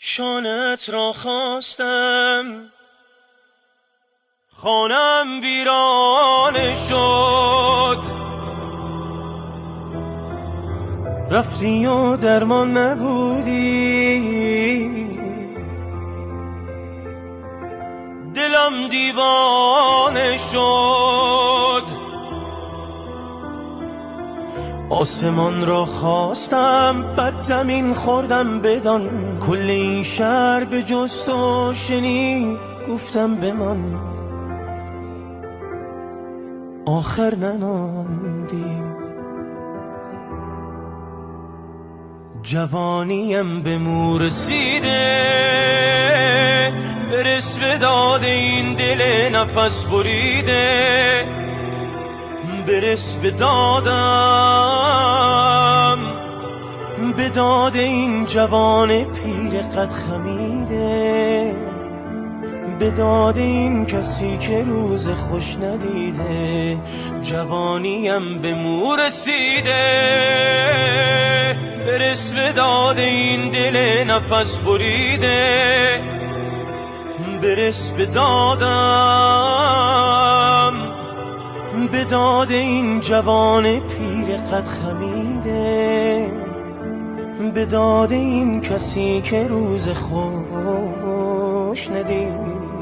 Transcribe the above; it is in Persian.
شانت را خواستم، خانم ویرانه شد. رفتی و درمان نبودی، دلم دیوانه شد. آسمان را خواستم، بد زمین خوردم. بدان کل این شهر به جز تو شنید، گفتم بمان، آخر نماندی. جوانیم به مو رسیده، برس به داد این دل نفس بریده. برس به دادم، به داد این جوان پیر قد خمیده. به داد این کسی که روز خوش ندیده. جوانیم به مو رسیده، برس به داد این دل نفس بریده. برس به دادم، به داد این جوان پیر قد خمیده. به داد این کسی که روز خوش ندید.